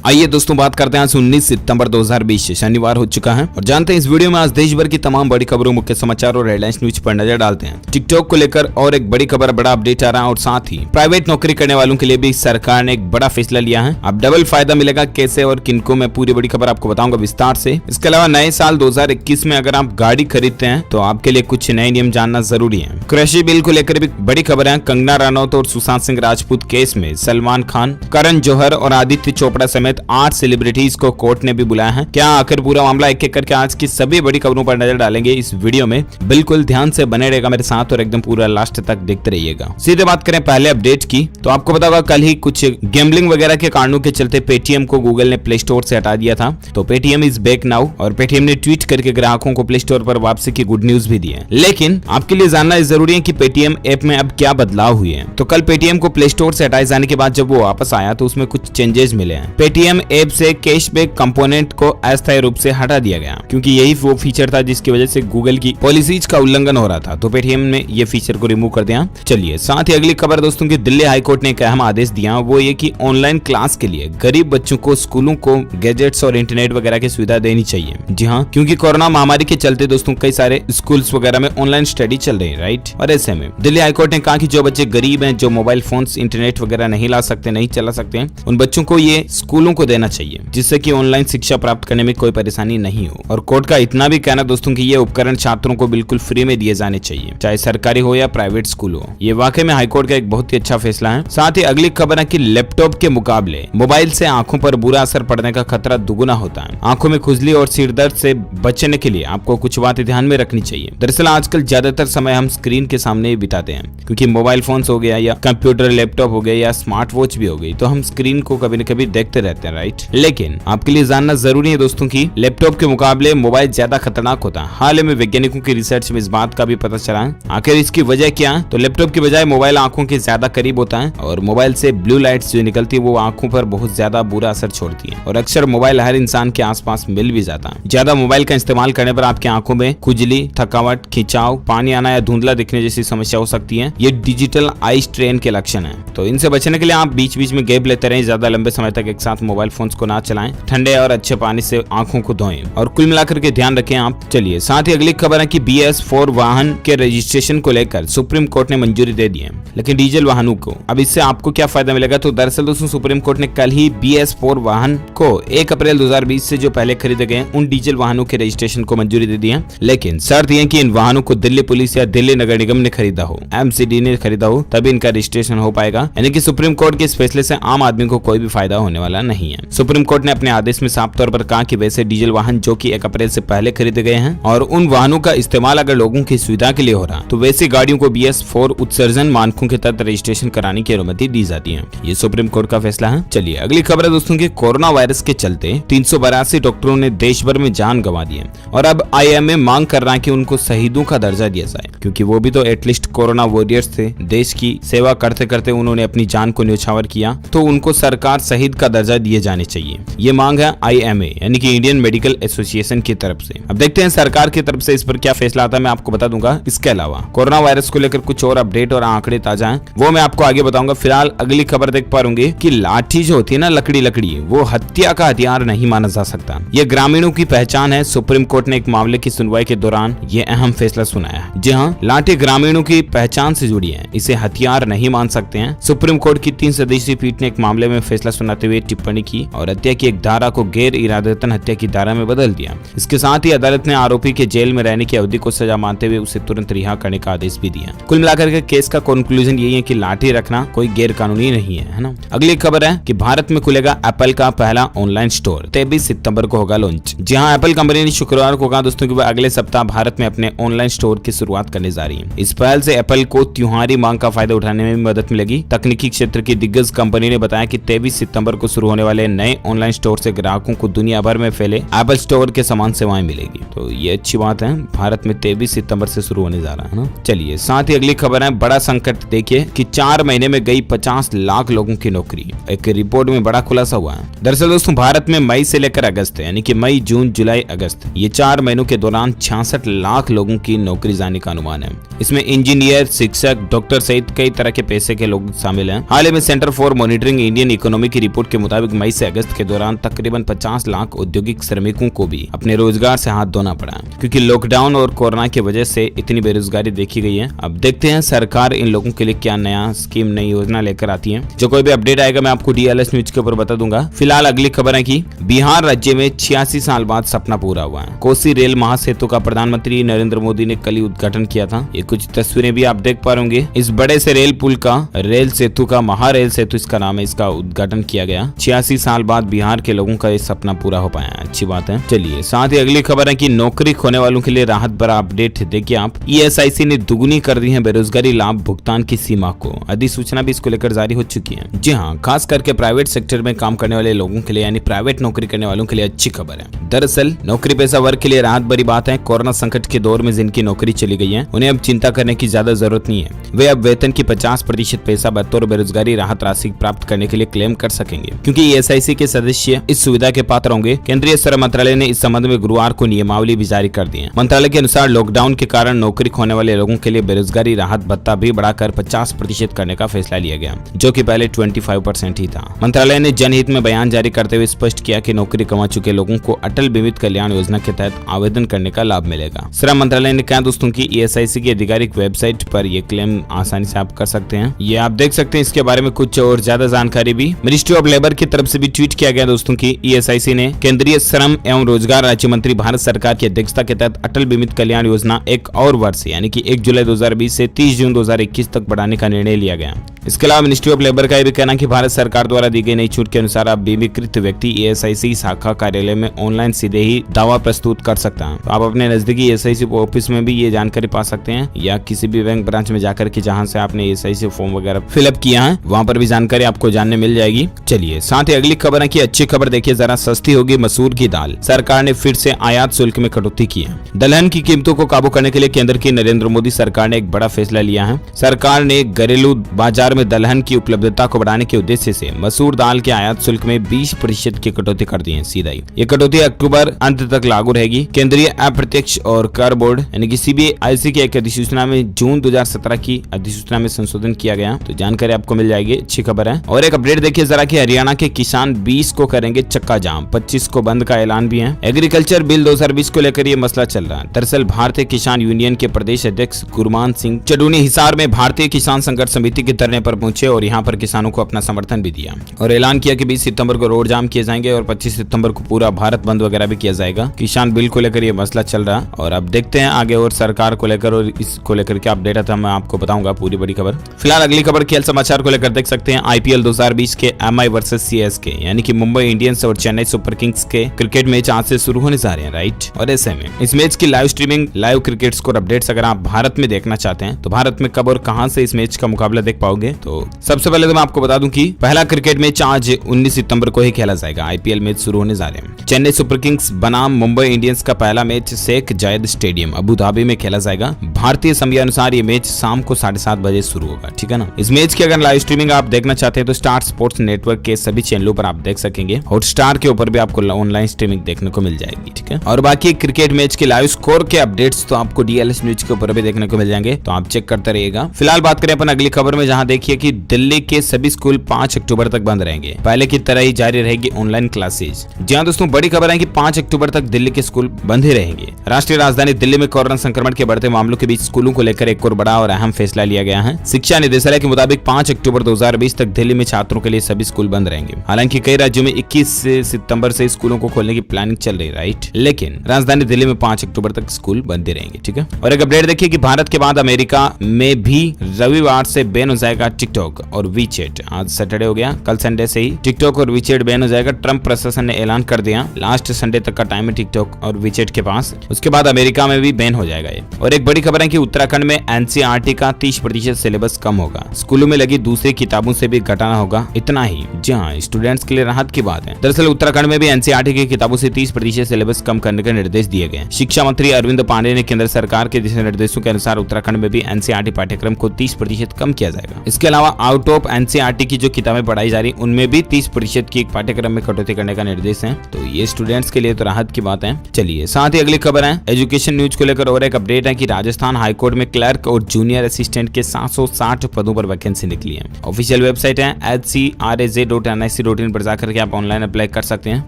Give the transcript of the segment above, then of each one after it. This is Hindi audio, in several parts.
आइए दोस्तों बात करते हैं आज 19 सितंबर 2020 शनिवार हो चुका है और जानते हैं इस वीडियो में आज देश भर की तमाम बड़ी खबरों, मुख्य समाचार और हेडलाइंस न्यूज पर नजर डालते हैं। टिकटॉक को लेकर और एक बड़ी खबर, बड़ा अपडेट आ रहा है और साथ ही प्राइवेट नौकरी करने वालों के लिए भी सरकार ने एक बड़ा फैसला लिया है। अब डबल फायदा मिलेगा, कैसे और किनको, मैं पूरी बड़ी खबर आपको बताऊंगा विस्तार से। इसके अलावा नए साल 2021 में अगर आप गाड़ी खरीदते हैं तो आपके लिए कुछ नए नियम जानना जरूरी है। कृषि बिल को लेकर भी बड़ी खबर है। कंगना रनौत और सुशांत सिंह राजपूत केस में सलमान खान, करण जौहर और आदित्य चोपड़ा समेत 8 सेलिब्रिटीज को कोर्ट ने भी बुलाया है। क्या आखिर पूरा मामला एक एक करके आज की सभी बड़ी खबरों पर नजर डालेंगे इस वीडियो में। बिल्कुल ध्यान से बने रहेगा मेरे साथ और एकदम पूरा लास्ट तक देखते रहिएगा। सीधे बात करें पहले अपडेट की, तो आपको पता होगा कल ही कुछ गैम्बलिंग वगैरह के कारणों के चलते पेटीएम को गूगल ने प्ले स्टोर से हटा दिया था। तो पेटीएम इज बैक नाउ और पेटीएम ने ट्वीट करके ग्राहकों को प्ले स्टोर पर वापसी की गुड न्यूज भी दी है। लेकिन आपके लिए जानना जरूरी है कि पेटीएम ऐप में अब क्या बदलाव हुए हैं। तो कल पेटीएम को प्ले स्टोर से हटाए जाने के बाद जब वो वापस आया तो उसमें कुछ चेंजेस मिले हैं। पेटीएम ऐप से कैशबैक कंपोनेंट को अस्थायी रूप से हटा दिया गया, क्योंकि यही वो फीचर था जिसकी वजह से गूगल की पॉलिसीज का उल्लंघन हो रहा था। तो पेटीएम ने ये फीचर को रिमूव कर दिया। चलिए साथ ही अगली खबर दोस्तों की, दिल्ली हाईकोर्ट ने एक अहम आदेश दिया, वो ये कि ऑनलाइन क्लास के लिए गरीब बच्चों को स्कूलों को गैजेट्स और इंटरनेट वगैरह की सुविधा देनी चाहिए। जी हाँ, क्योंकि कोरोना महामारी के चलते दोस्तों कई सारे स्कूल्स वगैरह में ऑनलाइन स्टडी चल रही है, राइट। और ऐसे में दिल्ली हाईकोर्ट ने कहा कि जो बच्चे गरीब हैं, जो मोबाइल फोन्स, इंटरनेट वगैरह नहीं ला सकते, नहीं चला सकते हैं, उन बच्चों को ये स्कूलों को देना चाहिए, जिससे कि ऑनलाइन शिक्षा प्राप्त करने में कोई परेशानी नहीं हो। और कोर्ट का इतना भी कहना दोस्तों कि ये उपकरण छात्रों को बिल्कुल फ्री में दिए जाने चाहिए, चाहे सरकारी हो या प्राइवेट स्कूल हो। ये वाकई में हाईकोर्ट का एक बहुत ही अच्छा फैसला है। साथ ही अगली खबर है कि लैपटॉप के मुकाबले मोबाइल से आंखों पर बुरा असर पड़ने का खतरा दुगुना होता है। आंखों में खुजली और सिर दर्द से बचने के लिए आपको कुछ बातें ध्यान में रखनी चाहिए। दरअसल आजकल ज्यादातर समय हम स्क्रीन के सामने ही बिताते हैं, क्योंकि मोबाइल फोन्स हो गया या कंप्यूटर, लैपटॉप हो गया या स्मार्ट वॉच भी हो गई, तो हम स्क्रीन को कभी न कभी देखते रहते हैं, राइट। लेकिन आपके लिए जानना जरूरी है दोस्तों की लैपटॉप के मुकाबले मोबाइल ज्यादा खतरनाक होता है। हाल ही में वैज्ञानिकों की रिसर्च में इस बात का भी पता चला है। आखिर इसकी वजह क्या है? तो लैपटॉप की बजाय मोबाइल आंखों के ज्यादा करीब होता है और मोबाइल से ब्लू लाइट्स जो निकलती है वो आंखों पर बहुत ज्यादा बुरा असर छोड़ती है। और अक्सर मोबाइल हर इंसान के आसपास मिल भी जाता है। ज्यादा मोबाइल का इस्तेमाल करने पर आपकी आंखों में खुजली, थकावट, खिंचाव, पानी आना या धुंधला दिखने जैसी समस्या हो सकती है। ये डिजिटल आई स्ट्रेन के लक्षण है। तो इनसे बचने के लिए आप बीच बीच में गैप लेते रहें, ज्यादा लंबे समय तक एक साथ मोबाइल फोन्स को ना चलाएं, ठंडे और अच्छे पानी से आंखों को धोएं और कुल मिलाकर के ध्यान रखें आप। चलिए साथ ही अगली खबर है कि BS4 वाहन के रजिस्ट्रेशन को लेकर सुप्रीम कोर्ट ने मंजूरी दे दी है, लेकिन डीजल वाहनों को। अब इससे आपको क्या फायदा मिलेगा? तो दरअसल दोस्तों सुप्रीम कोर्ट ने कल ही BS4 वाहन को 1 अप्रैल 2020 से जो पहले खरीदे गए उन डीजल वाहनों के रजिस्ट्रेशन को मंजूरी दे दी है। लेकिन शर्त यह कि इन वाहनों को दिल्ली पुलिस या दिल्ली नगर निगम ने खरीदा हो, MCD ने खरीदा हो, तभी इनका रजिस्ट्रेशन हो पाएगा। यानी कि सुप्रीम कोर्ट के इस फैसले से आम आदमी को कोई भी फायदा होने वाला नहीं है। सुप्रीम कोर्ट ने अपने आदेश में साफ तौर पर कहा कि वैसे डीजल वाहन जो कि 1 अप्रैल से पहले खरीदे गए हैं और उन वाहनों का इस्तेमाल अगर लोगों की सुविधा के लिए हो रहा तो वैसी गाड़ियों को BS4 उत्सर्जन मानकों के तहत रजिस्ट्रेशन कराने की अनुमति दी जाती है। ये सुप्रीम कोर्ट का फैसला है। चलिए अगली खबर है दोस्तों की, कोरोना वायरस के चलते 382 डॉक्टरों ने देश भर में जान गंवा दी है और अब IMA मांग कर रहा है कि उनको शहीदों का दर्जा दिया जाए, क्योंकि वो भी तो एटलीस्ट कोरोना वॉरियर्स थे। देश की सेवा करते करते उन्होंने अपनी जान को न्यौछावर किया, तो उनको सरकार शहीद का दर्जा दिए जाने चाहिए। ये मांग है IMA यानी कि इंडियन मेडिकल एसोसिएशन की तरफ से। अब देखते हैं सरकार की तरफ से इस पर क्या फैसला आता है, मैं आपको बता दूंगा। इसके अलावा कोरोना वायरस को लेकर कुछ और अपडेट और आंकड़े ताजा हैं, वो मैं आपको आगे बताऊंगा। फिलहाल अगली खबर देख पा रहे कि लाठी जो होती है ना, लकड़ी, वो हत्या का हथियार नहीं माना जा सकता। ये ग्रामीणों की पहचान है। सुप्रीम कोर्ट ने एक मामले की सुनवाई के दौरान ये अहम फैसला सुनाया है। जी हाँ, लाठी ग्रामीणों की पहचान से जुड़ी है, इसे हथियार नहीं मान सकते हैं। सुप्रीम कोर्ट की 3 सदस्यीय पीठ ने एक मामले में फैसला सुनाते हुए टिप्पणी की और हत्या की एक धारा को गैर इरादतन हत्या की धारा में बदल दिया। इसके साथ ही अदालत ने आरोपी के जेल में रहने की अवधि को सजा मानते हुए उसे तुरंत रिहा करने का आदेश भी दिया। कुल मिलाकर के केस का कंक्लूजन यही है कि लाठी रखना कोई गैर कानूनी नहीं है ना। अगली खबर है कि भारत में खुलेगा एप्पल का पहला ऑनलाइन स्टोर, 23 सितंबर को होगा लॉन्च। जी हाँ, एप्पल कंपनी ने शुक्रवार को कहा दोस्तों कि वह अगले सप्ताह भारत में अपने ऑनलाइन स्टोर की शुरुआत करने जा रही है। इस पहल से एप्पल को त्योहारी मांग का फायदा उठाने में भी मदद मिलेगी। तकनीकी क्षेत्र की दिग्गज कंपनी ने बताया कि 23 सितंबर को शुरू होने वाले नए ऑनलाइन स्टोर से ग्राहकों को दुनिया भर में फैले एप्पल स्टोर के समान सेवाएं मिलेगी। तो ये अच्छी बात है, भारत में 23 सितंबर से शुरू होने जा रहा है ना। चलिए साथ ही अगली खबर है, बड़ा संकट देखिए कि 4 महीने में गई 50 लाख लोगों की नौकरी। एक रिपोर्ट में बड़ा खुलासा हुआ है। दरअसल दोस्तों भारत में मई से लेकर अगस्त यानी कि मई, जून, जुलाई, अगस्त, ये 4 महीनों के दौरान 66 लाख लोगों की नौकरी जाने का अनुमान है। इसमें इंजीनियर, शिक्षक, डॉक्टर सहित कई तरह के पैसे के लोग शामिल हैं। हाल ही में centre for monitoring Indian economy की रिपोर्ट के मुताबिक मई से अगस्त के दौरान तकरीबन 50 लाख औद्योगिक श्रमिकों को भी अपने रोजगार से हाथ धोना पड़ा, क्योंकि लॉकडाउन और कोरोना की वजह से इतनी बेरोजगारी देखी गई है। अब देखते हैं सरकार इन लोगों के लिए क्या नया स्कीम, नई योजना लेकर आती है। जो कोई भी अपडेट आएगा मैं आपको DLS न्यूज के ऊपर बता दूंगा। फिलहाल अगली खबर है कि बिहार राज्य में 86 साल बाद सपना पूरा हुआ है। कोसी रेल महासेतु का प्रधानमंत्री नरेंद्र मोदी ने कल ही उद्घाटन किया था। ये कुछ तस्वीरें भी आप देख पा रहे। इस बड़े से रेल पुल का, रेल सेतु का, महारेल सेतु इसका नाम है, इसका उद्घाटन किया गया। 86 साल बाद बिहार के लोगों का ये सपना पूरा हो पाया, अच्छी बात है। चलिए साथ ही अगली खबर है कि नौकरी खोने वालों के लिए राहत भरा अपडेट। देखिए आप, ESIC ने दुगुनी कर दी है बेरोजगारी लाभ भुगतान की सीमा को। अधिसूचना भी इसको लेकर जारी हो चुकी है। जी हाँ, खास करके प्राइवेट सेक्टर में काम करने वाले लोगों के लिए, यानी प्राइवेट नौकरी करने वालों के लिए अच्छी खबर है। दरअसल नौकरी पेशा वर्ग के लिए राहत भरी बात है। कोरोना संकट के दौर में जिनकी नौकरी चली गई है उन्हें अब चिंता करने की ज्यादा जरूरत नहीं है। वे अब वेतन की 50% पैसा बतौर बेरोजगारी राहत राशि प्राप्त करने के लिए क्लेम कर सकेंगे, क्योंकि ESIC के सदस्य इस सुविधा के पात्र होंगे। केंद्रीय श्रम मंत्रालय ने इस संबंध में गुरुवार को नियमावली भी जारी कर दी है। मंत्रालय के अनुसार लॉकडाउन के कारण नौकरी खोने वाले लोगों के लिए बेरोजगारी राहत भत्ता भी बढ़ाकर 50% करने का फैसला लिया गया, जो कि पहले 25% ही था। मंत्रालय ने जनहित में बयान जारी करते हुए स्पष्ट किया कि नौकरी कमा चुके लोगों को अटल बीमित कल्याण योजना के तहत आवेदन करने का लाभ मिलेगा। श्रम मंत्रालय ने कहा दोस्तों की ESIC की आधिकारिक वेबसाइट पर यह क्लेम आसानी से आप कर सकते हैं। ये आप देख सकते हैं। इसके बारे में कुछ और ज्यादा जानकारी भी मिनिस्ट्री ऑफ लेबर की तरफ से भी ट्वीट किया गया दोस्तों की ESIC ने केंद्रीय श्रम एवं रोजगार राज्य मंत्री भारत सरकार की अध्यक्षता के तहत अटल बीमित कल्याण योजना एक और वर्ष यानी कि 1 जुलाई 2020 से 30 जून 2021 तक बढ़ाने का निर्णय लिया गया। इसके अलावा मिनिस्ट्री ऑफ लेबर का यह भी कहना कि भारत सरकार द्वारा दी गई नई छूट के अनुसार अब बीमीकृत व्यक्ति ESIC शाखा कार्यालय में ऑनलाइन सीधे ही दावा प्रस्तुत कर सकता है। तो आप अपने नजदीकी ESIC ऑफिस में भी ये जानकारी पा सकते हैं, या किसी भी बैंक ब्रांच में जाकर के जहां से आपने ESIC फॉर्म वगैरह फिलअप किया है वहां पर भी जानकारी आपको जानने मिल जाएगी। चलिए साथ ही अगली खबर है कि अच्छी खबर देखिए जरा, सस्ती होगी मसूर की दाल। सरकार ने फिर से आयात शुल्क में कटौती की है। दलहन की कीमतों को काबू करने के लिए केंद्र की नरेंद्र मोदी सरकार ने एक बड़ा फैसला लिया है। सरकार ने घरेलू बाजार में दलहन की उपलब्धता को बढ़ाने के उद्देश्य से मसूर दाल के आयात शुल्क में 20% की कटौती कर दी है। सीधा ही ये कटौती अक्टूबर अंत तक लागू रहेगी। केंद्रीय अप्रत्यक्ष और कर बोर्ड यानी कि CBIC की एक अधिसूचना में जून 2017 की अधिसूचना में संशोधन किया गया, तो जानकारी आपको मिल जाएगी। अच्छी खबर है। और एक अपडेट देखिए जरा कि हरियाणा के किसान 20 को करेंगे चक्का जाम, 25 को बंद का ऐलान भी है। एग्रीकल्चर बिल 2020 को लेकर ये मसला चल रहा है। दरअसल भारतीय किसान यूनियन के प्रदेश अध्यक्ष गुरमान सिंह चडूनी हिसार में भारतीय किसान संघर्ष समिति के धरने पर पहुंचे और यहाँ पर किसानों को अपना समर्थन भी दिया और ऐलान किया कि 20 सितंबर को रोड जाम किए जाएंगे और 25 सितंबर को पूरा भारत बंद वगैरह भी किया जाएगा। किसान बिल को लेकर ये मसला चल रहा है और अब देखते हैं आगे और सरकार को लेकर और इसको लेकर क्या अपडेट आता है, मैं आपको बताऊंगा पूरी बड़ी खबर। फिलहाल अगली खबर खेल समाचार को लेकर देख सकते हैं। IPL 2020 के MI वर्सेस CSK यानी कि मुंबई इंडियंस और चेन्नई सुपर किंग्स के क्रिकेट मैच आज से शुरू होने जा रहे हैं, राइट। और ऐसे में इस मैच की live streaming, live cricket score updates अगर आप भारत में देखना चाहते हैं तो भारत में कब और कहां से इस मैच का मुकाबला देख पाओगे। तो सबसे पहले तो मैं आपको बता दूं कि पहला क्रिकेट मैच आज 19 सितंबर को ही खेला जाएगा। IPL मैच शुरू होने जा रहे हैं। चेन्नई सुपर किंग्स बनाम मुंबई इंडियंस का पहला मैच शेख जायद स्टेडियम अबू धाबी में खेला जाएगा। भारतीय समय अनुसार ये मैच शाम को 7:30 बजे शुरू होगा, ठीक है ना। इस मैच की अगर लाइव स्ट्रीमिंग आप देखना चाहते हैं तो स्टार स्पोर्ट्स नेटवर्क के सभी चैनलों पर आप देख सकेंगे। हॉटस्टार के ऊपर भी आपको ऑनलाइन स्ट्रीमिंग देखने को मिल जाएगी, ठीक है। और बाकी क्रिकेट मैच के लाइव स्कोर के अपडेट्स तो आपको DLS न्यूज के ऊपर भी देखने को मिल जाएंगे, तो आप चेक करते रहिएगा। फिलहाल बात करें अपन अगली खबर में, जहां देखिए कि दिल्ली के सभी स्कूल 5 अक्टूबर तक बंद रहेंगे। पहले की तरह ही जारी रहेगी ऑनलाइन क्लासेज। जी हां दोस्तों, बड़ी खबर है कि 5 अक्टूबर तक दिल्ली के स्कूल बंद ही रहेंगे। राष्ट्रीय राजधानी दिल्ली में कोरोना संक्रमण के बढ़ते मामलों के बीच स्कूलों को लेकर एक और बड़ा और अहम फैसला लिया गया है। शिक्षा निदेशालय के मुताबिक 5 अक्टूबर 2020 तक दिल्ली में छात्रों के लिए सभी स्कूल बंद रहेंगे। हालांकि कई राज्यों में 21 सितंबर से स्कूलों को खोलने की प्लानिंग चल रही है, राइट। लेकिन राजधानी दिल्ली में 5 अक्टूबर तक स्कूल बंद ही रहेंगे, ठीक है। और एक अपडेट देखिए कि भारत के बाद अमेरिका में भी रविवार से बैन हो जाएगा टिकटॉक और वीचैट। आज सैटरडे हो गया, कल संडे से ही टिकटॉक और वीचैट बैन हो जाएगा। ट्रंप प्रशासन ने ऐलान कर दिया, लास्ट संडे तक का टाइम है टिकटॉक और वीचैट के पास। उसके बाद अमेरिका में भी बैन हो जाएगा ये। और एक बड़ी खबर है कि उत्तराखंड में NCERT का 30% सिलेबस कम होगा। स्कूलों में लगी दूसरी किताबों से भी घटाना होगा, इतना ही। जी हाँ, स्टूडेंट्स के लिए राहत की बात है। दरअसल उत्तराखंड में भी NCERT की किताबों से 30% सिलेबस कम करने के निर्देश दिए गए। शिक्षा मंत्री अरविंद पांडे ने केंद्र सरकार के दिशा निर्देशों के अनुसार उत्तराखंड में भी NCERT पाठ्यक्रम को 30% कम किया जाएगा। इसके इसके अलावा आउट ऑफ एनसीईआरटी की जो किताबें पढ़ाई जा रही उनमें भी 30% की पाठ्यक्रम में कटौती करने का निर्देश है। तो ये स्टूडेंट्स के लिए तो राहत की बात है। चलिए साथ ही अगली खबर है एजुकेशन न्यूज को लेकर और एक अपडेट है कि राजस्थान हाईकोर्ट में क्लर्क और जूनियर असिस्टेंट के 760 पदों पर वैकेंसी निकली है। ऑफिशियल वेबसाइट है hcraj.nic.in पर जाकर के आप ऑनलाइन अप्लाई कर सकते हैं।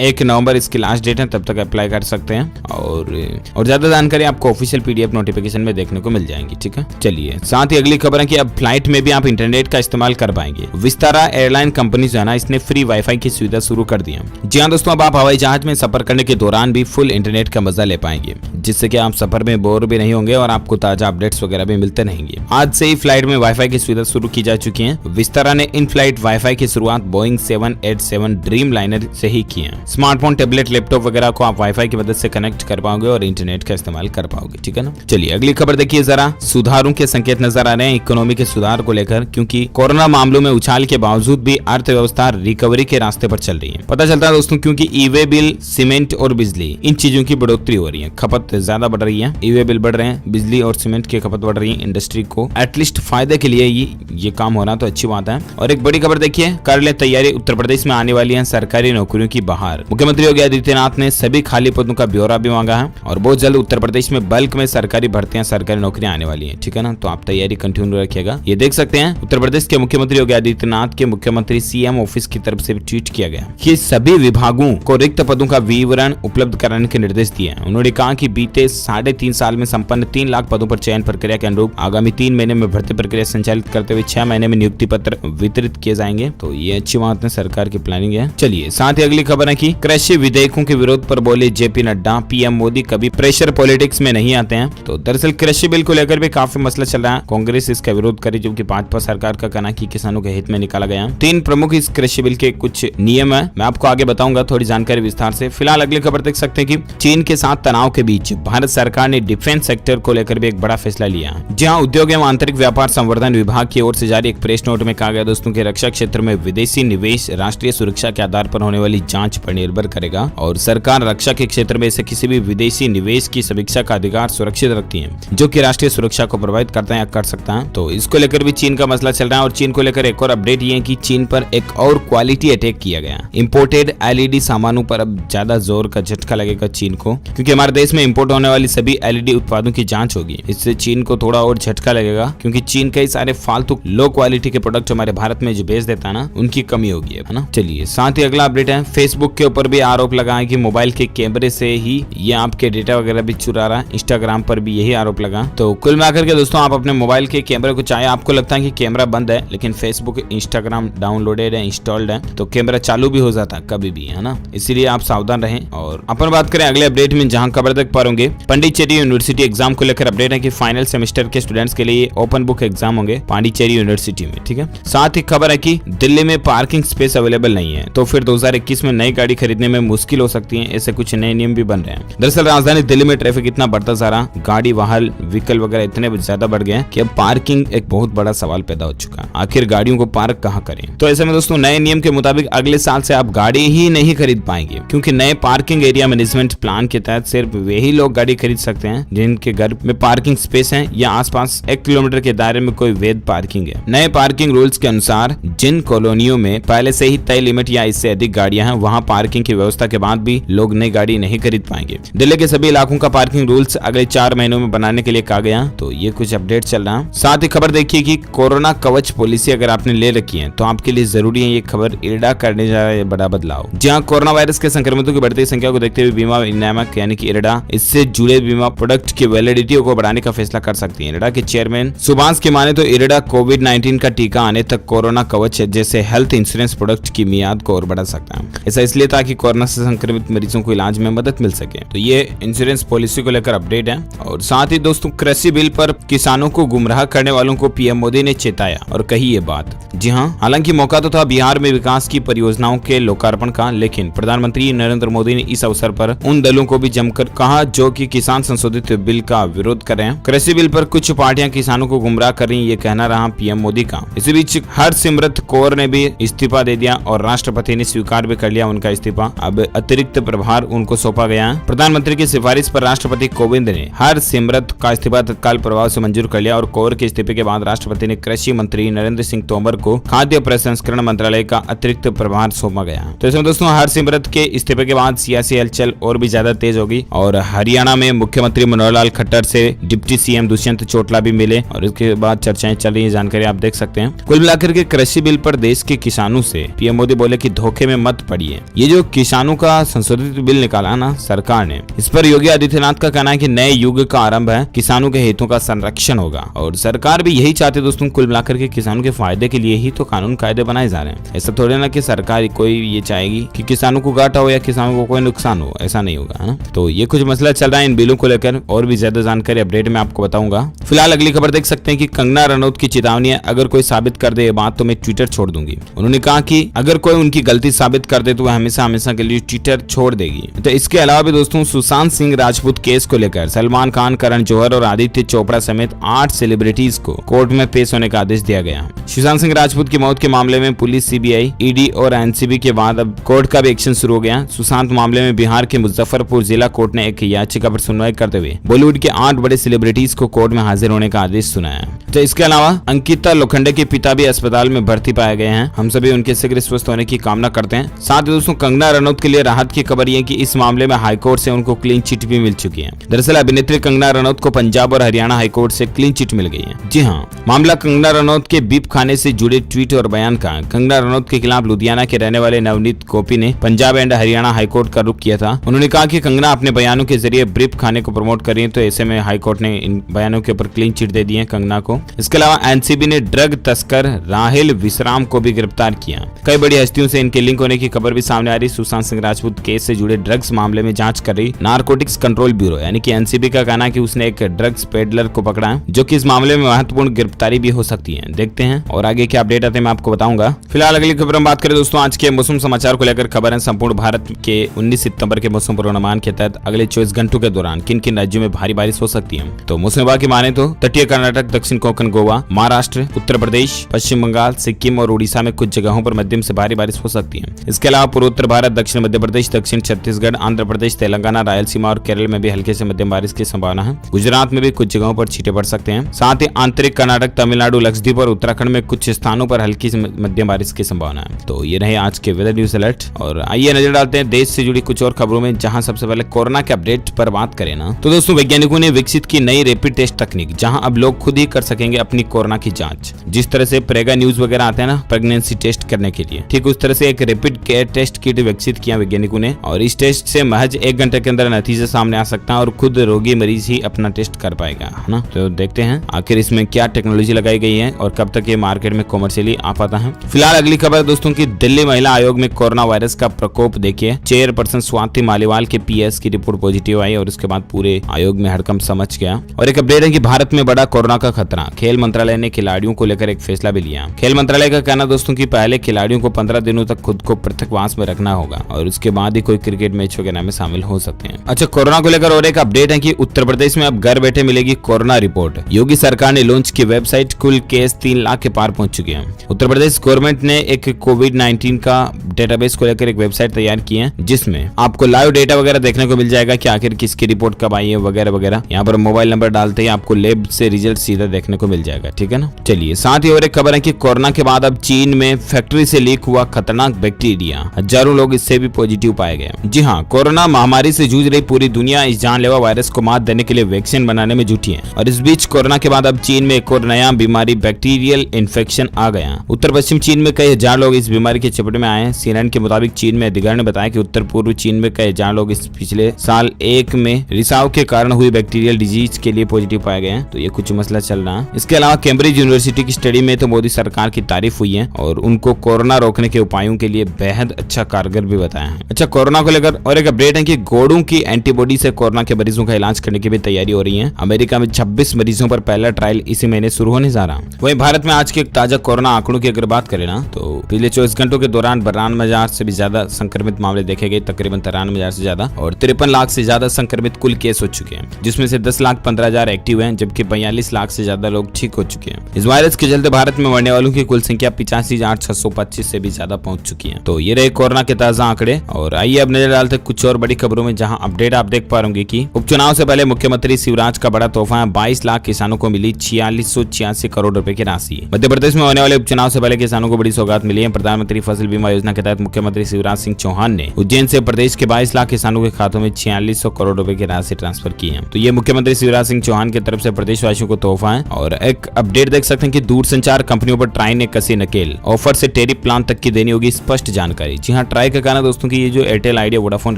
1 नवंबर इसकी लास्ट डेट है, तब तक अप्लाई कर सकते हैं और ज्यादा जानकारी आपको ऑफिशियल पीडीएफ नोटिफिकेशन में देखने को मिल जाएंगी। ठीक है, चलिए साथ ही अगली खबर है कि अब फ्लाइट में भी आप इंटरनेट का इस्तेमाल कर पाएंगे। विस्तारा एयरलाइन कंपनी जो है ना, इसने फ्री वाईफाई की सुविधा शुरू कर दी है। जी हाँ दोस्तों, अब आप हवाई जहाज में सफर करने के दौरान भी फुल इंटरनेट का मजा ले पाएंगे, जिससे कि आप सफर में बोर भी नहीं होंगे और आपको ताजा अपडेट्स वगैरह भी मिलते रहेंगे। आज से ही फ्लाइट में वाईफाई की सुविधा शुरू की जा चुकी है। विस्तारा ने इन फ्लाइट वाईफाई की शुरुआत बोइंग 787 ड्रीम लाइनर से ही की है। स्मार्टफोन, टैबलेट, लैपटॉप वगैरह को आप वाईफाई की मदद से कनेक्ट कर पाओगे और इंटरनेट का इस्तेमाल कर पाओगे। ठीक है ना, चलिए अगली खबर देखिए जरा। सुधारों के संकेत नजर आ रहे हैं इकोनॉमी के सुधार को लेकर, क्योंकि कोरोना मामलों में उछाल के बावजूद भी अर्थव्यवस्था रिकवरी के रास्ते पर चल रही है। पता चलता है दोस्तों, क्योंकि ई-वे बिल, सीमेंट और बिजली, इन चीजों की बढ़ोतरी हो रही है, खपत ज्यादा बढ़ रही है। ई-वे बिल बढ़ रहे हैं, बिजली और सीमेंट की खपत बढ़ रही है। इंडस्ट्री को एटलीस्ट फायदे के लिए ये काम हो रहा तो अच्छी बात है। और एक बड़ी खबर देखिए, कर ले तैयारी, उत्तर प्रदेश में आने वाली है सरकारी नौकरियों की बहार। मुख्यमंत्री योगी आदित्यनाथ ने सभी खाली पदों का ब्यौरा भी मांगा है और बहुत जल्द उत्तर प्रदेश में बल्क में सरकारी भर्तियां, सरकारी नौकरियां आने वाली है। ठीक है ना, तो आप तैयारी कंटिन्यू रखिएगा। ये देख सकते हैं उत्तर प्रदेश के मुख्यमंत्री योगी आदित्यनाथ के मुख्यमंत्री सीएम ऑफिस की तरफ से भी ट्वीट किया गया कि सभी विभागों को रिक्त पदों का विवरण उपलब्ध कराने के निर्देश दिए हैं। उन्होंने कहा कि बीते 3.5 साल में संपन्न 3 लाख पदों पर चयन प्रक्रिया के अनुरूप आगामी 3 महीने में भर्ती प्रक्रिया संचालित करते हुए 6 महीने में नियुक्ति पत्र वितरित किए जाएंगे। तो ये अच्छी बात है, सरकार की प्लानिंग है। चलिए साथ ही अगली खबर है कि कृषि विधेयकों के विरोध पर बोले जेपी नड्डा, पीएम मोदी कभी प्रेशर पॉलिटिक्स में नहीं आते हैं। तो दरअसल कृषि बिल को लेकर भी काफी मसला चल रहा है। कांग्रेस इसका विरोध करे, जबकि भाजपा सरकार का कहना कि किसानों के हित में निकाला गया। 3 प्रमुख इस कृषि बिल के कुछ नियम है, मैं आपको आगे बताऊंगा थोड़ी जानकारी विस्तार से। फिलहाल अगली खबर देख सकते हैं कि चीन के साथ तनाव के बीच भारत सरकार ने डिफेंस सेक्टर को लेकर भी एक बड़ा फैसला लिया। जहां उद्योग एवं आंतरिक व्यापार संवर्धन विभाग की ओर से जारी एक प्रेस नोट में कहा गया दोस्तों कि रक्षा क्षेत्र में विदेशी निवेश राष्ट्रीय सुरक्षा के आधार पर होने वाली जांच पर निर्भर करेगा और सरकार रक्षा के क्षेत्र में ऐसे किसी भी विदेशी निवेश की समीक्षा का अधिकार सुरक्षित रखती है जो कि राष्ट्रीय सुरक्षा को प्रभावित करता है या कर सकता है। तो इसको लेकर भी चीन का मसला चल रहा है और चीन को लेकर एक और अपडेट ये है कि चीन पर एक और क्वालिटी अटैक किया गया। इंपोर्टेड एलईडी सामानों पर अब ज्यादा जोर का झटका लगेगा चीन को, क्योंकि हमारे देश में इंपोर्ट होने वाली सभी एलईडी उत्पादों की जांच होगी। इससे चीन को थोड़ा और झटका लगेगा, क्योंकि चीन कई सारे फालतू लो क्वालिटी के प्रोडक्ट हमारे भारत में जो भेज देता है ना, उनकी कमी होगी, है ना। चलिए साथ ही अगला अपडेट है, फेसबुक के ऊपर भी आरोप लगा है कि मोबाइल के कैमरे से ही ये आपके डेटा वगैरह भी चुरा रहा है। इंस्टाग्राम पर भी यही आरोप लगा। तो कुल मिलाकर के दोस्तों, आप अपने मोबाइल के कैमरे को, चाहे आपको लगता है कि कैमरा बंद है, लेकिन फेसबुक, इंस्टाग्राम डाउनलोडेड है, इंस्टॉल्ड है, तो कैमरा चालू भी हो जाता है कभी भी, है ना। इसीलिए आप सावधान रहें। और अपन बात करें अगले अपडेट में, जहां खबर देख पा रहे पांडिचेरी यूनिवर्सिटी एग्जाम को लेकर अपडेट है कि फाइनल सेमेस्टर के स्टूडेंट्स के लिए ओपन बुक एग्जाम होंगे पांडिचेरी यूनिवर्सिटी में। ठीक है, साथ ही खबर है कि दिल्ली में पार्किंग स्पेस अवेलेबल नहीं है, तो फिर 2021 में नई गाड़ी खरीदने में मुश्किल हो सकती है। ऐसे कुछ नए नियम भी बन रहे हैं। दरअसल राजधानी दिल्ली में ट्रैफिक इतना बढ़ता जा रहा, गाड़ी वाहन व्हीकल वगैरह इतने ज्यादा बढ़ गए हैं कि अब पार्किंग एक बहुत बड़ा सवाल पैदा हो चुका है। आखिर गाड़ियों को पार्क कहाँ करें? तो ऐसे में दोस्तों, नए नियम के मुताबिक अगले साल से आप गाड़ी ही नहीं खरीद पाएंगे, क्योंकि नए पार्किंग एरिया मैनेजमेंट प्लान के तहत सिर्फ वही लोग गाड़ी खरीद सकते हैं जिनके घर में पार्किंग स्पेस है या आसपास 1 किलोमीटर के दायरे में कोई वैध पार्किंग है। नए पार्किंग रूल्स के अनुसार जिन कॉलोनियों में पहले से ही तय लिमिट या इससे अधिक गाड़ियां हैं, वहां पार्किंग की व्यवस्था के बाद भी लोग नई गाड़ी नहीं खरीद पाएंगे। दिल्ली के सभी इलाकों का पार्किंग रूल्स अगले 4 महीनों में बनाने के लिए कहा गया। तो ये कुछ अपडेट चल रहा है। साथ ही खबर देखिए कि कोरोना कवच पॉलिसी अगर आपने ले रखी है तो आपके लिए जरूरी है। ये खबर इरडा करने जा रहा है बड़ा बदलाव। जहां कोरोना वायरस के संक्रमितों की बढ़ती संख्या को देखते हुए बीमा नियामक यानी कि इरडा इससे जुड़े बीमा प्रोडक्ट की वैलिडिटी को बढ़ाने का फैसला कर सकती है। इरडा के चेयरमैन सुभाष की माने तो इरडा कोविड-19 का टीका आने तक कोरोना कवच जैसे हेल्थ इंश्योरेंस प्रोडक्ट की मियाद को और बढ़ा सकता है। ऐसा इसलिए ताकि कोरोना से संक्रमित मरीजों को इलाज में मदद मिल सके। तो ये इंश्योरेंस पॉलिसी को लेकर अपडेट है। और साथ ही दोस्तों, कृषि बिल पर किसानों को गुमराह करने वालों को पीएम मोदी ने चेताया और कही ये बात। जी हां, हालांकि मौका तो था बिहार में विकास की परियोजनाओं के लोकार्पण का, लेकिन प्रधानमंत्री नरेंद्र मोदी ने इस अवसर पर उन दलों को भी जमकर कहा जो कि किसान संशोधित बिल का विरोध कर रहे हैं। कृषि बिल पर कुछ पार्टियां किसानों को गुमराह कर रही, ये कहना रहा पीएम मोदी का। इसी बीच हरसिमरत कौर ने भी इस्तीफा दे दिया और राष्ट्रपति ने स्वीकार भी कर लिया उनका इस्तीफा। अब अतिरिक्त प्रभार उनको सौंपा गया है। प्रधानमंत्री की सिफारिश पर राष्ट्रपति कोविंद ने हरसिमरत का इस्तीफा तत्काल प्रभाव से मंजूर कर लिया और कौर के इस्तीफे के बाद राष्ट्रपति ने कृषि कृषि मंत्री नरेंद्र सिंह तोमर को खाद्य प्रसंस्करण मंत्रालय का अतिरिक्त प्रभार सौंपा गया। तो इसमें दोस्तों हरसिमरत के इस्तीफे के बाद सियासी हलचल और भी ज्यादा तेज होगी और हरियाणा में मुख्यमंत्री मनोहर लाल खट्टर से डिप्टी सीएम दुष्यंत चौटाला भी मिले और इसके बाद चर्चाएं चल रही है, जानकारी आप देख सकते हैं। कुल मिलाकर के कृषि बिल पर देश के किसानों से पीएम मोदी बोले कि धोखे में मत पड़िए। ये जो किसानों का संशोधित बिल निकाला ना सरकार ने, इस पर योगी आदित्यनाथ का कहना है कि नए युग का आरंभ है, किसानों के हितों का संरक्षण होगा और सरकार भी यही चाहती है दोस्तों। कुल मिलाकर के किसानों के फायदे के लिए ही तो कानून कायदे बनाए जा रहे हैं। ऐसा थोड़ी ना कि सरकार कोई ये चाहेगी कि किसानों को घाटा हो या किसानों को कोई नुकसान हो, ऐसा नहीं होगा, है ना। तो ये कुछ मसला चल रहा है इन बिलों को लेकर और भी ज्यादा जानकारी अपडेट में आपको बताऊंगा। फिलहाल अगली खबर देख सकते हैं कि कंगना रनौत की चेतावनी है, अगर कोई साबित कर दे ये बात तो मैं ट्विटर छोड़ दूंगी। उन्होंने कहा कि अगर कोई उनकी गलती साबित कर दे तो वह हमेशा हमेशा के लिए ट्विटर छोड़ देगी। तो इसके अलावा भी दोस्तों सुशांत सिंह राजपूत केस को लेकर सलमान खान, करण जौहर और आदित्य चोपड़ा समेत 8 सेलिब्रिटीज को कोर्ट में पेश होने का आदेश दिया गया। सुशांत सिंह राजपूत की मौत के मामले में पुलिस, सीबीआई, ईडी और एनसीबी के बाद अब कोर्ट का भी एक्शन शुरू हो गया। सुशांत मामले में बिहार के मुजफ्फरपुर जिला कोर्ट ने एक याचिका पर सुनवाई करते हुए बॉलीवुड के 8 बड़े सेलिब्रिटीज को कोर्ट में हाजिर होने का आदेश सुनाया। तो इसके अलावा अंकिता लोखंडे के पिता भी अस्पताल में भर्ती पाए गए हैं। हम सभी उनके शीघ्र स्वस्थ होने की कामना करते हैं। साथ ही दोस्तों कंगना रनौत के लिए राहत की खबर ये कि इस मामले में हाईकोर्ट से उनको क्लीन चिट भी मिल चुकी है। दरअसल अभिनेत्री कंगना रनौत को पंजाब और हरियाणा हाईकोर्ट से क्लीन चिट मिल गई है। जी हाँ, मामला कंगना रनौत के बीप खाने से जुड़े ट्वीट और बयान का। कंगना रनौत के खिलाफ लुधियाना के रहने वाले नवनीत गोपी ने पंजाब एंड हरियाणा हाईकोर्ट का रुख किया था। उन्होंने कहा कि कंगना अपने बयानों के जरिए बीप खाने को प्रमोट कर रही है, तो ऐसे में हाईकोर्ट ने इन बयानों के ऊपर क्लीन चिट दे दी है कंगना को। इसके अलावा एनसीबी ने ड्रग तस्कर राहिल विश्राम को भी गिरफ्तार किया। कई बड़ी हस्तियों से इनके लिंक होने की खबर भी सामने आ रही। सुशांत सिंह राजपूत केस से जुड़े ड्रग्स मामले में जांच कर रही नारकोटिक्स कंट्रोल ब्यूरो यानी कि एनसीबी का कहना है कि उसने एक ड्रग्स पेडलर को पकड़ा है, जो कि इस मामले में महत्वपूर्ण गिरफ्तारी भी हो सकती है। देखते हैं और आगे क्या अपडेट आते हैं मैं आपको बताऊंगा। फिलहाल अगली खबर में बात करें दोस्तों आज के मौसम समाचार को लेकर खबर है। संपूर्ण भारत के 19 सितंबर के मौसम पूर्वानुमान के तहत अगले 24 घंटों के दौरान किन किन राज्यों में भारी बारिश हो सकती है। तो मौसम विभाग की माने तो तटीय कर्नाटक, दक्षिण कोंकण, गोवा, महाराष्ट्र, उत्तर प्रदेश, पश्चिम बंगाल, सिक्किम और उड़ीसा में कुछ जगहों पर मध्यम से भारी बारिश हो सकती है। इसके अलावा पूर्वोत्तर भारत, दक्षिण मध्य प्रदेश, दक्षिण छत्तीसगढ़, आंध्र प्रदेश, तेलंगाना, रायलसीमा और केरल में भी हल्के से मध्यम बारिश की संभावना है। गुजरात में भी कुछ जगहों पर छींटे पड़ सकते हैं। साथ ही आंतरिक कर्नाटक, तमिलनाडु, लक्षद्वीप और उत्तराखंड में कुछ स्थानों पर हल्की से मध्यम बारिश की संभावना है। तो ये रहे आज के वेदर न्यूज अलर्ट और आइए नजर डालते हैं देश से जुड़ी कुछ और खबरों में, जहां सबसे पहले कोरोना के अपडेट पर बात करें ना तो दोस्तों वैज्ञानिकों ने विकसित की नई रैपिड टेस्ट तकनीक, जहां अब लोग खुद ही कर सकेंगे अपनी कोरोना की जांच। जिस तरह से प्रेगा न्यूज वगैरह आते हैं ना प्रेगनेंसी टेस्ट करने के लिए, ठीक उस तरह से एक रैपिड टेस्ट किट विकसित किया वैज्ञानिकों ने और इस टेस्ट से महज 1 घंटे के अंदर नतीजे सामने आ सकता है और खुद रोगी मरीज ही अपना टेस्ट कर पाएगा, है ना। तो देखते हैं आखिर इसमें क्या टेक्नोलॉजी लगाई गई है और कब तक ये मार्केट में कॉमर्शियली आ पाता है। फिलहाल अगली खबर दोस्तों की दिल्ली महिला आयोग में कोरोना वायरस का प्रकोप देखिए। चेयरपर्सन स्वाति मालीवाल के पीएस की रिपोर्ट पॉजिटिव आई और उसके बाद पूरे आयोग में हड़कंप समझ गया। और एक अपडेट है कि भारत में बड़ा कोरोना का खतरा, खेल मंत्रालय ने खिलाड़ियों को लेकर एक फैसला भी लिया। खेल मंत्रालय का कहना दोस्तों की पहले खिलाड़ियों को 15 दिनों तक खुद को पृथकवास में रखना होगा और उसके बाद ही कोई क्रिकेट मैच वगैरह में शामिल हो सकते हैं। अच्छा, कोरोना को लेकर और एक अपडेट है कि उत्तर प्रदेश में अब घर बैठे मिलेगी कोरोना रिपोर्ट। योगी सरकार ने लॉन्च की वेबसाइट, कुल केस 3 लाख के पार पहुंच चुके हैं। उत्तर प्रदेश गवर्नमेंट ने एक कोविड-19 का डेटाबेस को लेकर एक वेबसाइट तैयार की है, जिसमें आपको लाइव डेटा वगैरह देखने को मिल जाएगा कि आखिर किसकी रिपोर्ट कब आई है वगैरह वगैरह। यहाँ पर मोबाइल नंबर डालते ही आपको लैब से रिजल्ट सीधा देखने को मिल जाएगा, ठीक है ना। चलिए, साथ ही और एक खबर है कि कोरोना के बाद अब चीन में फैक्ट्री से लीक हुआ खतरनाक बैक्टीरिया, हजारों लोग इससे भी पॉजिटिव पाए गए। जी हाँ, कोरोना महामारी से जूझ रही पूरी दुनिया इस जानलेवा वायरस को मात देने के लिए वैक्सीन बनाने में जुटी है और इस बीच कोरोना के बाद अब चीन में एक और नया बीमारी बैक्टीरियल इन्फेक्शन आ गया। उत्तर पश्चिम चीन में कई हजार लोग इस बीमारी के चपेट में आए हैं। CNN के मुताबिक चीन में अधिकारी ने बताया कि उत्तर पूर्व चीन में कई हजार लोग इस पिछले साल 1 में रिसाव के कारण हुई बैक्टीरियल डिजीज के लिए पॉजिटिव पाए गए हैं। तो ये कुछ मसला चल रहा है। इसके अलावा कैम्ब्रिज यूनिवर्सिटी की स्टडी में तो मोदी सरकार की तारीफ हुई है और उनको कोरोना रोकने के उपायों के लिए बेहद अच्छा कारगर भी बताया है। अच्छा, कोरोना को लेकर और एक अपडेट है कि घोड़ों की एंटीबॉडी से कोरोना के मरीजों का इलाज करने की भी तैयारी हो रही है। अमेरिका में 26 मरीजों पर पहला ट्रायल इसी महीने शुरू होने जा रहा है। वहीं भारत में आज के ताजा कोरोना आंकड़ों की अगर बात करें ना तो पिछले 24 घंटों के दौरान 92,000 से भी ज्यादा संक्रमित मामले देखे गए, तकरीबन 93,000 से ज्यादा, और 53 लाख से ज्यादा संक्रमित कुल केस हो चुके हैं, जिसमें से 10,15,000 एक्टिव हैं, जबकि 42 लाख से ज्यादा लोग ठीक हो चुके हैं। इस वायरस के चलते भारत में मरने वालों की कुल संख्या 85,625 से भी ज्यादा पहुंच चुकी है। तो ये रहे कोरोना के ताजा आंकड़े और आइए अब नजर डालते कुछ और बड़ी खबरों में, जहां अपडेट आप देख पा रहे कि उपचुनाव से पहले मुख्यमंत्री शिवराज का बड़ा तोहफा है। 22 लाख किसानों को मिली 4686 करोड़ रुपए की राशि। मध्य प्रदेश में होने वाले उपचुनाव से पहले किसानों को बड़ी सौगात मिली है। प्रधानमंत्री फसल बीमा योजना के तहत मुख्यमंत्री शिवराज सिंह चौहान ने उज्जैन से प्रदेश के 22 लाख किसानों के खातों में 4600 करोड़ रुपए की राशि ट्रांसफर की है। तो ये मुख्यमंत्री शिवराज सिंह चौहान की तरफ से प्रदेशवासियों को तोहफा है। और एक अपडेट देख सकते हैं कि दूरसंचार कंपनियों पर ट्राई ने कसी नकेल, ऑफर से टेरिफ प्लान तक की देनी होगी स्पष्ट जानकारी। जी हाँ, ट्राई का कहना दोस्तों की ये जो एयरटेल, आइडिया, वोडाफोन,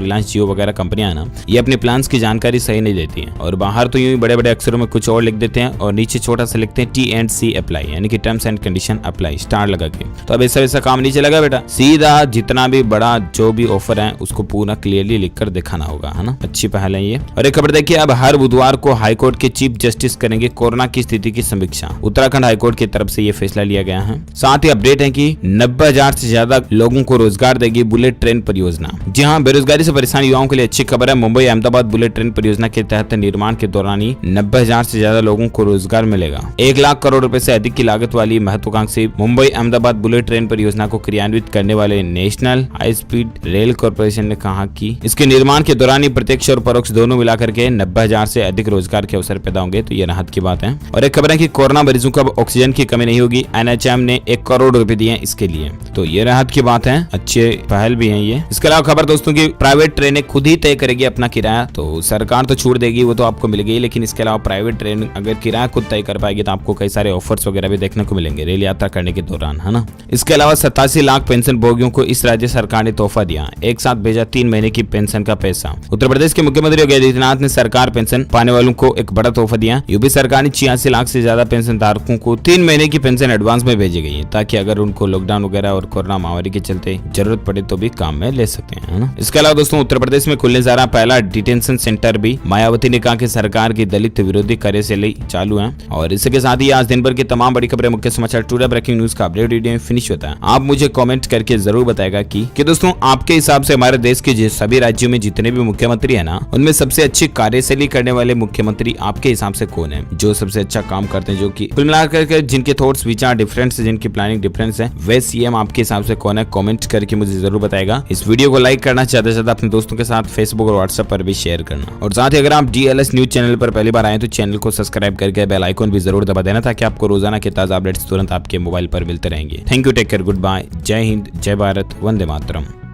रिलायंस, जियो वगैरह कंपनियां ना, ये अपने प्लान की जानकारी सही नहीं देती है और बाहर तो यूं ही बड़े बड़े अक्षरों में कुछ और लिख देते हैं और नीचे छोटा सा लिखते हैं T&C अप्लाई, यानी कि terms and condition apply star लगा के। तो अब ऐसा काम नहीं चलेगा बेटा, सीधा जितना भी बड़ा जो भी ऑफर है उसको पूरा क्लियरली लिखकर दिखाना होगा, है ना। अच्छी पहल है ये। और एक खबर देखिए, अब हर बुधवार को हाईकोर्ट के चीफ जस्टिस करेंगे कोरोना की स्थिति की समीक्षा। उत्तराखंड हाईकोर्ट की तरफ से ये फैसला लिया गया है। साथ ही अपडेट है कि 90,000 से ज्यादा लोगों को रोजगार देगी बुलेट ट्रेन परियोजना। जी हाँ, बेरोजगारी से परेशान युवाओं के लिए अच्छी खबर है। मुंबई अहमदाबाद बुलेट ट्रेन परियोजना के तहत निर्माण के दौरान ही 90,000 से ज्यादा लोगों को रोजगार मिलेगा। 1 लाख करोड़ रुपए से अधिक की लागत वाली महत्वाकांक्षी मुंबई अहमदाबाद बुलेट ट्रेन परियोजना को क्रियान्वित करने वाले national high speed rail corporation ने कहा कि इसके निर्माण के दौरान ही प्रत्यक्ष और परोक्ष दोनों मिलाकर के 90,000 से अधिक रोजगार के अवसर पैदा होंगे। तो ये राहत की बात है। और एक खबर है कि कोरोना मरीजों को अब ऑक्सीजन की कमी नहीं होगी। NHM ने 1 करोड़ रुपए दिए इसके लिए, तो ये राहत की बात है। अच्छे पहल भी है ये। इसके अलावा खबर दोस्तों की प्राइवेट ट्रेनें खुद ही तय करेगी अपना किराया। तो सरकार तो छूट देगी, वो तो आपको मिलेगी, लेकिन इसके अलावा प्राइवेट ट्रेन अगर किराया खुद तय कर पाएगी तो आपको कई सारे ऑफर्स वगैरह भी देखने को मिलेंगे रेल यात्रा करने के दौरान, है ना। इसके अलावा 87 लाख पेंशन भोगियों को इस राज्य सरकार ने तोहफा दिया। एक साथ भेजा 3 महीने की पेंशन का पैसा। उत्तर प्रदेश के मुख्यमंत्री योगी आदित्यनाथ ने सरकार पेंशन पाने वालों को एक बड़ा तोहफा दिया। यूपी सरकार ने 86 लाख से ज्यादा पेंशन धारकों को 3 महीने की पेंशन एडवांस में भेजी गई है, ताकि अगर उनको लॉकडाउन वगैरह और कोरोना महामारी के चलते जरूरत पड़े तो भी काम में ले सकते हैं, है ना। इसके अलावा दोस्तों उत्तर प्रदेश में खुलने जा रहा पहला डिटेंशन सेंटर भी। मायावती ने कहा कि सरकार की दलित विरोधी कार्यशैली चालू है। और इसके साथ ही आज दिन भर की तमाम बड़ी खबरें, मुख्य समाचार, टुडे ब्रेकिंग न्यूज का अपडेट वीडियो फिनिश होता है। आप मुझे कमेंट करके जरूर बताएगा कि दोस्तों आपके हिसाब से हमारे देश के सभी राज्यों में जितने भी मुख्यमंत्री है ना, उनमें सबसे अच्छी कार्यशैली करने वाले मुख्यमंत्री आपके हिसाब से कौन है, जो सबसे अच्छा काम करते हैं, जो कि कुल मिलाकर जिनके थॉट्स विचार डिफरेंस है, जिनकी प्लानिंग डिफरेंस है, वे सीएम आपके हिसाब से कौन है, कमेंट करके मुझे जरूर बताएगा। इस वीडियो को लाइक करना, ज्यादा से ज्यादा अपने दोस्तों के साथ फेसबुक और व्हाट्सएप पर भी शेयर करना। और साथ ही अगर आप DLS न्यूज चैनल पर पहली बार आए तो चैनल को सब्सक्राइब करके बेल आइकन भी जरूर दबा देना, ताकि आपको रोजाना के ताजा अपडेट्स तुरंत आपके मोबाइल पर मिलते रहेंगे। Thank you, take care, good bye, जय हिंद, जय भारत, वंदे मातरम।